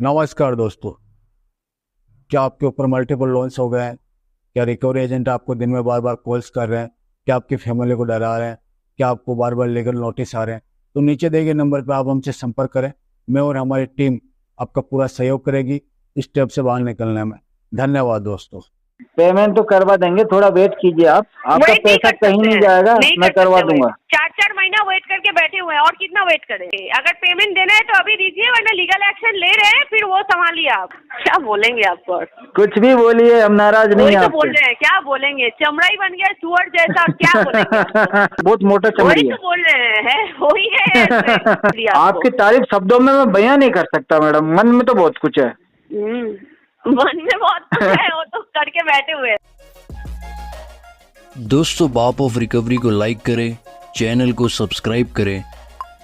नमस्कार दोस्तों। क्या आपके ऊपर मल्टीपल लोन्स हो गए हैं? क्या रिकवरी एजेंट आपको दिन में बार बार कॉल्स कर रहे हैं? क्या आपकी फैमिली को डरा रहे हैं? क्या आपको बार बार लीगल नोटिस आ रहे हैं? तो नीचे दिए गए नंबर पर आप हमसे संपर्क करें। मैं और हमारी टीम आपका पूरा सहयोग करेगी इस स्टेप से बाहर निकलने में। धन्यवाद दोस्तों। पेमेंट तो करवा देंगे, थोड़ा वेट कीजिए। आपका वेट नहीं पैसा कर कहीं सकते नहीं हैं, जाएगा, नहीं मैं कर करवा सकते दूंगा। वेट। 4-4 महीना वेट करके बैठे हुए हैं और कितना वेट करें? अगर पेमेंट देना है तो अभी दीजिए, वरना लीगल एक्शन ले रहे हैं, फिर वो संभालिए। आप क्या बोलेंगे आपको? कुछ भी बोलिए, हम नाराज नहीं वही है तो आपसे। बोल रहे हैं, क्या बोलेंगे? चमड़ा ही बन गया सुअर जैसा, और क्या बोलेंगे आपको? बहुत मोटा वही चमड़ी तो है। बोल रहे हैं, वही है ऐसे आपकी तारीफ शब्दों में मैं बयां नहीं कर सकता मैडम, मन में तो बहुत कुछ है। मन में बहुत कुछ है, वो तो करके बैठे हुए हैं। दोस्तों, बाप ऑफ रिकवरी को लाइक करें, चैनल को सब्सक्राइब करें,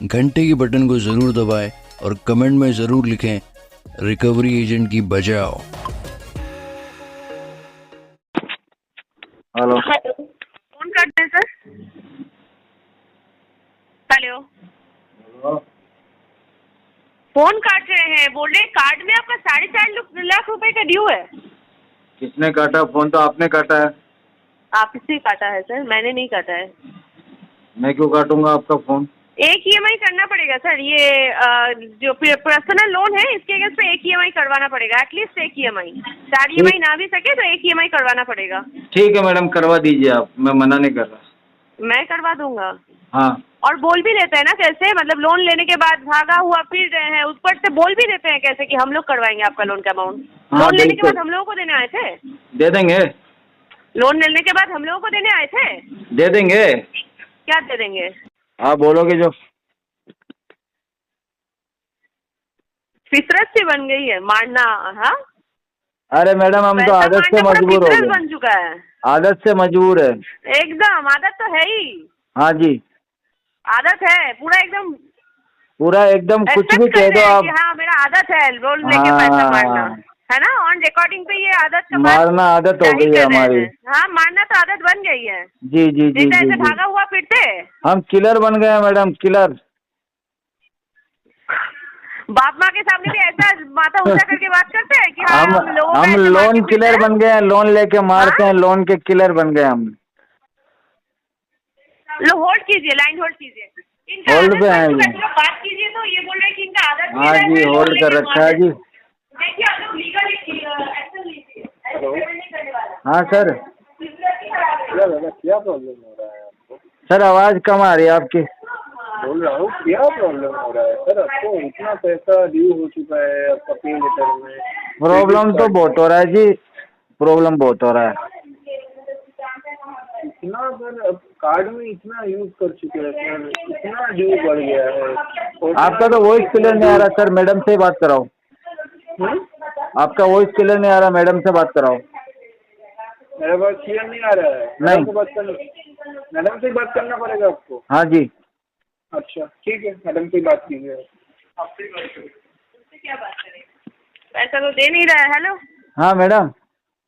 घंटे के बटन को ज़रूर दबाएं और कमेंट में ज़रूर लिखें, रिकवरी एजेंट की बजाओ। हेलो, फोन करते हैं सर। हेलो, फोन काट रहे हैं, बोल रहे कार्ड में आपका 4.5 लाख रुपए का ड्यू है। किसने काटा फोन? तो आपने काटा है। आपसे काटा है सर, मैंने नहीं काटा है। मैं क्यों काटूंगा आपका फोन? एक ईएमआई करना पड़ेगा सर। ये जो पर्सनल लोन है, इसके अगेंस्ट पे एक ईएमआई करवाना पड़ेगा, एटलीस्ट एक ईएमआई। 4 ईएमआई ना भी सके तो एक ईएमआई करवाना पड़ेगा। ठीक है मैडम, करवा दीजिए आप, मैं मना नहीं कर रहा। मैं करवा दूंगा। हाँ, और बोल भी देते हैं ना कैसे, मतलब लोन लेने के बाद भागा हुआ फिर रहे हैं, ऊपर से बोल भी देते हैं कैसे कि हम लोग करवाएंगे आपका लोन का अमाउंट। हाँ, लोन लेने के बिल्कुल। बाद हम लोगों को देने आए थे। दे देंगे। लोन लेने के बाद हम लोगों को देने आए थे। दे देंगे। क्या दे देंगे? आप बोलोगे जो। फितरत सी बन गई है मारना। हाँ, अरे मैडम, हम तो पैसा आदत से मारना पूरा मजबूर हो फितरत गए। बन चुका है। आदत से मजबूर है। एकदम आदत तो है ही। हाँ जी, आदत है पूरा एकदम। पूरा एकदम। कुछ भी एक्सेप्ट कह कर दो रहे हैं आप। कि हाँ मेरा आदत है लोन लेके पैसा मारना, हाँ, है ना। ऑन रिकॉर्डिंग पे ये आदत का बात मारना आदत हो जाहिर गई है कर रहे हमारी। हैं। हाँ, मारना तो आदत बन गई है। जी जी जी नहीं तो जी ऐसे जी। भागा हुआ फिरते। हम किलर बन गए हैं मैडम, किलर। बाप माँ के सामने भी ऐसा माथा ऊंचा करके बात करते हैं कि हाँ हम लोगों को हम ऐसे मार के लोन फिरते किलर हैं। बन गए हैं, लोन लेके मारते हैं, लोन के किलर बन गए हम। लो, होल्ड कीजिए, लाइन होल्ड कीजिए। इनका होल्ड आदत पे बन हैं चुका है। जी। चलो बात कीजिए। तो ये बोल रहे हैं कि इनका आदत भी हाँ है, जी, लोन होल्ड लेके कर रखा है मारते जी। हैं। देखिए आप लोग लीगल एक्शन लीजिए, ऐसे पेमेंट नहीं करने वाला। हाँ सर। क्या प्रॉब्लम हो रहा है आपको? सर, आवाज कम आ रही है आपकी। बोल रहा हूँ, क्या प्रॉब्लम हो रहा है सर? आपको इतना पैसा ड्यू हो चुका है आपका पे लेटर में। प्रॉब्लम तो बहुत हो रहा है जी, प्रॉब्लम बहुत हो रहा है। इतना सर, अब कार्ड में इतना यूज कर चुके हैं सर, इतना ड्यू बढ़ गया है। आपका तो वॉइस क्लियर नहीं आ रहा सर, मैडम से बात कराओ। आपका वॉइस क्लियर नहीं आ रहा, मैडम से बात कराओ। मेरा बात क्लियर नहीं आ रहा है? नहीं। मैडम से बात करना पड़ेगा आपको। हाँ जी। अच्छा ठीक है, मैडम से बात कीजिए। क्या बात करें? पैसा तो दे नहीं रहा है। हेलो, हाँ मैडम,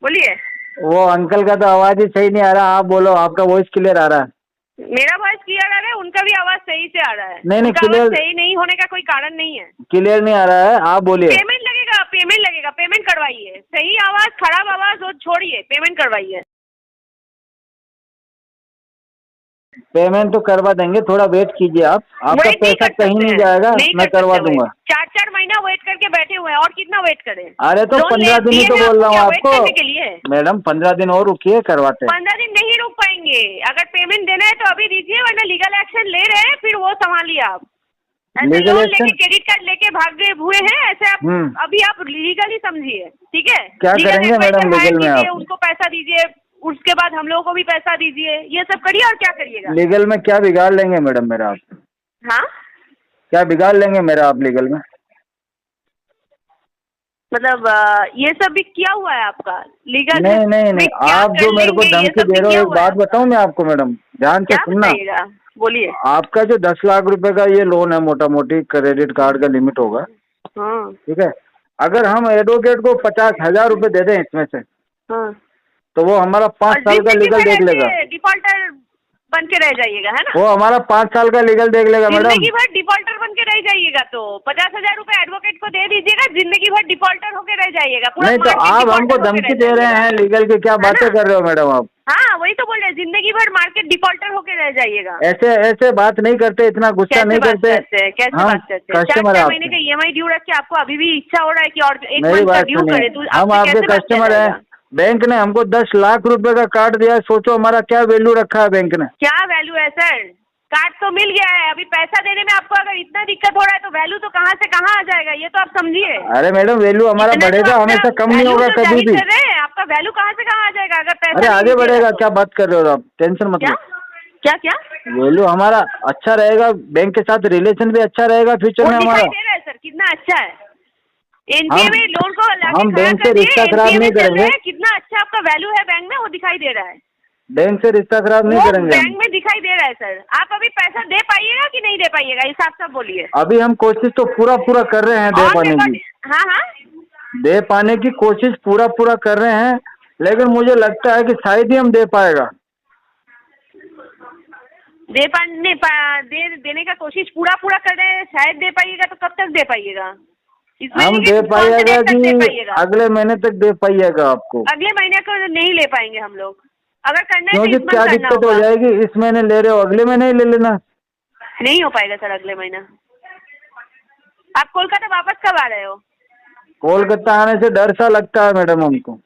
बोलिए। वो अंकल का तो आवाज ही सही नहीं आ रहा, आप बोलो, आपका वॉइस क्लियर आ रहा है। मेरा वॉइस क्लियर आ रहा है, उनका भी आवाज सही से आ रहा है। नहीं, उनका आवाज clear- सही नहीं होने का कोई कारण नहीं है। क्लियर नहीं आ रहा है, आप बोलिए। पेमेंट लगेगा, पेमेंट लगेगा, पेमेंट करवाइए। सही आवाज, खराब आवाज वो छोड़िए, पेमेंट करवाइए। पेमेंट तो करवा देंगे, थोड़ा वेट कीजिए। आपका वेट नहीं पैसा कर कहीं सकते नहीं हैं, जाएगा, नहीं मैं कर करवा सकते दूंगा। वेट। 4-4 महीना वेट करके बैठे हुए हैं, और कितना वेट करें? अरे तो लोन 15 दिन ही दिए तो हैं बोल रहा हूँ क्या वेट आपको करने के लिए? मैडम, 15 दिन और रुकिए, करवाते हैं। 15 दिन नहीं रुक पाएंगे। अगर पेमेंट देना है तो अभी दीजिए, वरना लीगल एक्शन ले रहे हैं, फिर वो संभालिए आप। ऐसे लीगल लोन एक्शन? लेके क्रेडिट कार्ड लेके भागे हुए हैं ऐसे आप। अभी आप लीगल ही समझिए, ठीक है। क्या लीगल करेंगे एडवाइजर मैडम हायर लीगल में कीजिए, आप? उनको पैसा दीजिए, उसके बाद हम लोगों को भी पैसा दीजिए। ये सब करिए, और क्या करिएगा? लीगल में क्या बिगाड़ लेंगे मैडम मेरा आप? हाँ, क्या बिगाड़ लेंगे मेरा आप लीगल में? मतलब ये सब भी किया हुआ है आपका लीगल? नहीं नहीं नहीं, आप जो मेरे को धमकी दे रहे हो, एक बात बताऊं मैं आपको मैडम, ध्यान से क्या सुनना। बताइएगा, बोलिए। आपका जो 10 लाख रुपए का ये लोन है, मोटा मोटी क्रेडिट कार्ड का लिमिट होगा, हाँ ठीक है। अगर हम एडवोकेट को 50,000 रुपए दे दें इसमें से, हाँ। तो वो हमारा 5 साल का लीगल देख लेगा। डिफॉल्टर बन के रह जाइएगा, है ना? वो हमारा 5 साल का लीगल देख लेगा मैडम। जिंदगी भर डिफॉल्टर बन के रह जाइएगा तो 50,000 रुपए एडवोकेट को दे दीजिएगा, जिंदगी भर डिफॉल्टर होके रह जाइएगा। पूरा नहीं तो market आप defaulter हमको होके धमकी रह दे रहे जाइएगा। हैं लीगल की, क्या बातें कर रहे हो मैडम आप? हाँ, वही तो बोल रहे हैं, जिंदगी भर मार्केट डिफॉल्टर होके रह जाइएगा। ऐसे ऐसे बात नहीं करते, इतना गुस्सा कैसे नहीं बात करते। करते हैं? कैसे हम बात करते हैं? कस्टमर 4 है महीने आपके। का EMI ड्यू रख के आपको अभी भी इच्छा हो रहा है कि और एक मेरी मंथ का बात ड्यू सुनिए, करे, तो हम आपसे आपके कैसे बात किया कस्टमर हैं। जाएगा? बैंक ने हमको 10 लाख रुपए का कार्ड दिया है, सोचो हमारा क्या वैल्यू रखा है बैंक ने। क्या वैल्यू है सर? कार्ड तो मिल गया है, अभी पैसा देने में आपको अगर इतना दिक्कत हो रहा है तो वैल्यू तो कहाँ से कहाँ आ जाएगा, ये तो आप समझिए। अरे मैडम वैल्यू हमारा इतना तो बढ़ेगा, अपना हमेशा कम नहीं value होगा तो कभी जाहिर भी। कर रहे हैं, आपका वैल्यू कहाँ से कहाँ आ जाएगा अगर पैसा अरे नहीं आगे दीजिएगा बढ़ेगा, तो? क्या बात कर रहे हो आप? टेंशन मत क्या लो। क्या क्या वैल्यू हमारा अच्छा रहेगा, बैंक के साथ रिलेशन भी अच्छा रहेगा फ्यूचर वो में दिखाई हमारा। दे रहा है सर, कितना अच्छा है। एनपीए में लोन को लाके हम खड़ा बैंक कर से दिए, रिश्ता खराब NPA में नहीं चल करेंगे। रहे हैं, कितना अच्छा आपका वैल्यू है बैंक में, वो दिखाई दे रहा है। बैंक से रिश्ता खराब नहीं वो करेंगे बैंक हम। में दिखाई दे रहा है सर। आप अभी पैसा दे पाइएगा कि नहीं दे पाइएगा, हिसाब से बोलिए। अभी हम कोशिश तो पूरा कर रहे हैं दे ऑन पाने रिकॉर्ड। की, हाँ हाँ, दे पाने की कोशिश पूरा कर रहे हैं, लेकिन मुझे लगता है कि शायद ही हम दे पाएगा। देने का कोशिश पूरा कर रहे हैं, शायद दे पाइएगा, तो कब तक दे पाइएगा? इस हम महीने दे के कौन से पाइएगा डेट तक दे कि पाइएगा? अगले महीने तक दे पाइएगा आपको। अगले महीने को नहीं ले पाएंगे हम लोग, अगर करना है तो क्योंकि इस क्या मंथ करना दिक्कत हो होगा। जाएगी, इस महीने ले रहे हो अगले महीने ही ले लेना। नहीं हो पाएगा सर अगले महीना। आप कोलकाता वापस कब आ रहे हो? कोलकाता आने से डर सा लगता है मैडम हमको।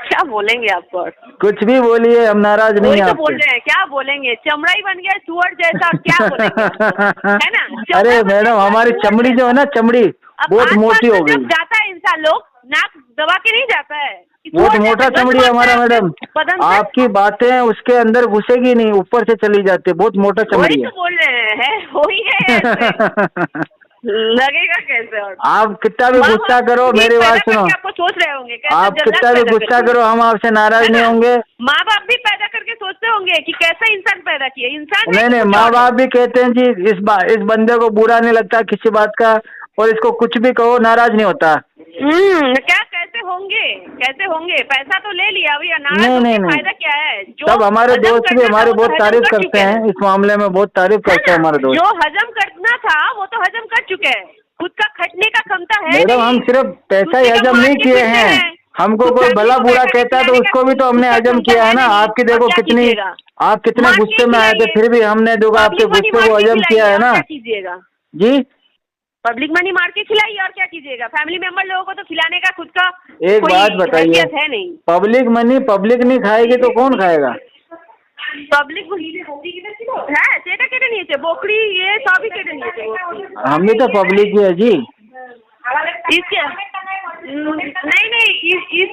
क्या बोलेंगे आपको? और कुछ भी बोलिए, हम नाराज नहीं वही हैं तो बोल आपसे। रहे हैं, क्या बोलेंगे? चमड़ा ही बन गया सुअर जैसा, और क्या बोलेंगे आपको? है ना? चमड़ा अरे बन गया मैडम हमारी सुअर चमड़ी जो है ना, चमड़ी अब बहुत आसपास मोटी में हो जब गई। जाता है इंसान, लोग नाक दबा के नहीं जाता है। बहुत सुअर मोटा जैसा गंध चमड़ी है मारता हमारा है मैडम। बदन से। आपकी बातें उसके अंदर घुसेगी नहीं, ऊपर से चली जाती है, बहुत मोटा चमड़ी वही है। तो बोल रहे हैं, वही है ऐसे। लगेगा कैसे? और आप कितना भी माँ गुस्सा बाप करो, भी मेरी पैदा बात सुनो, करके आपको सोच रहे होंगे कैसा आप जल्लाद कितना भी पैदा गुस्सा करके। करो, हम आपसे नाराज है नहीं ना? होंगे। माँ बाप भी पैदा करके सोचते होंगे कि कैसा इंसान पैदा किया, इंसान है नहीं कि कुछ माँ और बाप भी कहते हैं जी, इस बंदे को बुरा नहीं लगता किसी बात का, और इसको कुछ भी कहो नाराज नहीं होता। क्या कैसे होंगे? पैसा तो ले लिया, अभी नाराज होके नहीं। फायदा क्या है? जो तब हमारे हजम दोस्त भी करना था, हमारे वो तो बहुत हजम तारीफ कर करते चुके हैं, इस मामले में बहुत तारीफ है करते हैं ना? हमारे दोस्त। जो हजम करना था वो तो हजम कर चुके हैं, खुद का खटने का क्षमता है मैडम नहीं। हम सिर्फ पैसा ही दूसरे का हजम मार नहीं के किए पीटते हैं, हमको खुद कोई फैमिली भला को बुरा बैठा के कहता है तो खिलाने का उसको भी तो हमने खुद का हजम क्षमता किया है ना। नहीं। आपकी और देखो क्या कितनी, कीजिएगा? आप कितने मार के गुस्से में आए थे, खिलाइए। फिर भी हमने देखो आपके पब्लिक मनी गुस्से मार को के हजम किया खिलाइए, है और ना क्या कीजिएगा? जी। पब्लिक मनी मार के खिलाइए और क्या कीजिएगा? फैमिली मेंबर लोगों को तो खिलाने का खुद का एक कोई बात बताइए, हैसियत है नहीं। पब्लिक मनी पब्लिक नहीं खाएगी तो कौन खाएगा? पब्लिक হ্যাঁ সেটা কেটে নিয়েছে, বকরি ये सभी केटे নিয়েছে। हम भी तो पब्लिक ही है जी। इसके नहीं इस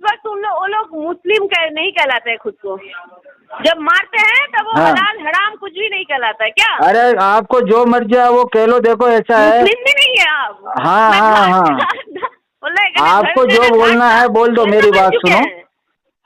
वक्त वो लोग मुस्लिम नहीं कहलाते हैं खुद को। जब मारते हैं तब वो हाँ। हलाल हराम कुछ भी नहीं कहलाता है क्या? अरे आपको जो मर्जी है वो कह लो, देखो ऐसा है। मुस्लिम भी नहीं है आप। हाँ। आपको जो बोलना है बोल दो, मेरी बात सुनो।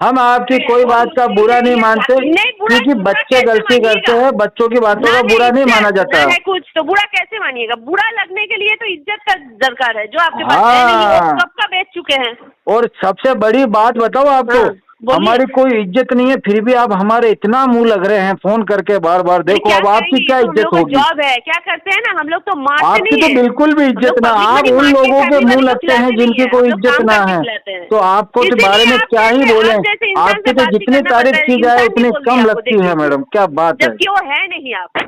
हम आपकी कोई बात का बुरा नहीं मानते, क्योंकि बच्चे गलती करते हैं, बच्चों की बातों का बुरा नहीं माना जाता है। कुछ तो बुरा कैसे मानिएगा? बुरा लगने के लिए तो इज्जत का दरकार है, जो आपके पास है नहीं, वो कब का बेच चुके हैं। और सबसे बड़ी बात बताओ आपको, हमारी कोई इज्जत नहीं है, फिर भी आप हमारे इतना मुंह लग रहे हैं फोन करके बार बार। देखो अब आपकी क्या इज्जत होगी? जॉब है, क्या करते हैं ना हम लोग, तो मारते आपकी नहीं तो है। बिल्कुल भी इज्जत ना, आप उन लोगों के मुंह लगते हैं जिनकी कोई इज्जत ना है, तो आपको के बारे में क्या ही बोले। आपकी तो जितनी तारीफ की जाए उतनी कम लगती है मैडम, क्या बात है। जबकि वो है नहीं आप।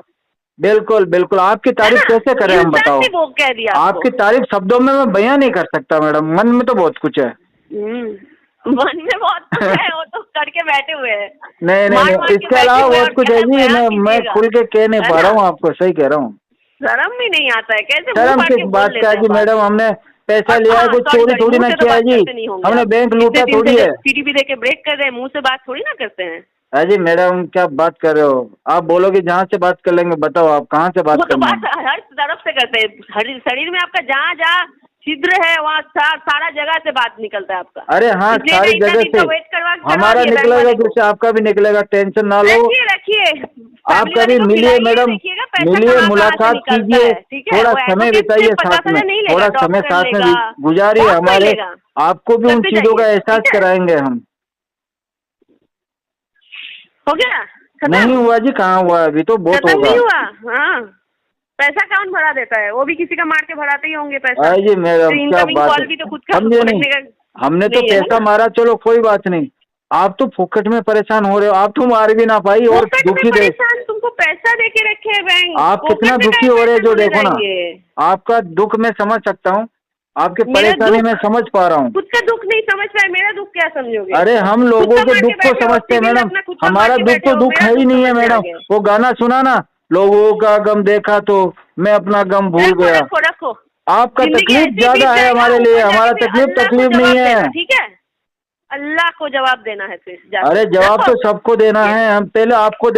बिल्कुल आपकी तारीफ कैसे करें हम, बताओ। वो कह दिया आपकी तारीफ शब्दों में मैं बयां नहीं कर सकता मैडम, मन में तो बहुत कुछ है। मन में बहुत कुछ है, वो तो करके बैठे हुए हैं। नहीं इसके अलावा बहुत कुछ है जी, मैं खुल के कह नहीं पा रहा हूँ आपको, सही कह रहा हूँ। शर्म भी नहीं आता है? कैसे शर्म किस बात का है जी मैडम, हमने पैसा लिया है, कुछ चोरी थोड़ी ना किया है जी, हमने बैंक लूटा थोड़ी है। सीटीपी देके ब्रेक कर रहे हैं, मुंह से बात थोड़ी ना करते हैं। अजी मैडम क्या बात कर रहे हो आप? बोलोगे जहाँ से बात कर लेंगे, बताओ आप कहाँ से बात वो तो करना है? बात हर तरफ से करते हैं, शरीर में आपका जहाँ जहाँ छिद्र है वहाँ सारा जगह से बात निकलता है आपका। अरे हाँ, सारी जगह से हमारा निकलेगा, जैसे आपका भी निकलेगा, टेंशन ना लो। रखिए आप कभी मिलिए मैडम, मिलिए, मुलाकात कीजिए, थोड़ा समय बिताइए साथ में, थोड़ा समय साथ में गुजारिए हमारे, आपको भी उन चीजों का एहसास कराएंगे हम। हो गया? नहीं हुआ जी, कहाँ हुआ, अभी तो बहुत खत्म होगा। नहीं हुआ। हाँ, पैसा कौन भरा देता है? वो भी किसी का मार के भराते ही होंगे पैसा। जी मेरा क्या इनकमिंग बात कॉल है, भी तो खुद का समझे नहीं, भरने का हमने तो नहीं है पैसा ना। मारा, चलो कोई बात नहीं, आप तो फुकट में परेशान हो रहे हो, आप तो मार भी ना पाई और फोकट में दुखी दे। परेशान, तुमको पैसा दे के रखे है बैंक, आप फोकट कितना में दुखी काहे हो रहे हैं, पैसे जो बोले देखो ना, जाएंगे? आपका दुख मैं समझ सकता हूँ, आपके मेरा परेशानी दुख- में समझ पा रहा हूँ। खुद का दुख नहीं समझ पाए, मेरा दुख क्या समझोगे? अरे हम लोगों खुद का के मार दुख के को बैठे हो, समझते हैं सिविल मैडम, अपना खुद का हमारा मार के दुख बैठे तो हो, दुख मेरा है ही दुख नहीं है समझ में आ मैडम। गया। वो गाना सुना ना, लोगों का गम देखा तो मैं अपना गम भूल रखो गया। रखो रखो, आपका जिंदगी तकलीफ ऐसे ही ज्यादा बीत है जाएगा, हमारे लिए, ऊपर हमारा जाके फिर तकलीफ अल्लाह को तकलीफ जवाब नहीं है। देना, ठीक है? अल्लाह को जवाब देना है फिर जाके। अरे जवाब रखो। तो सबको देना है, हम पहले आपको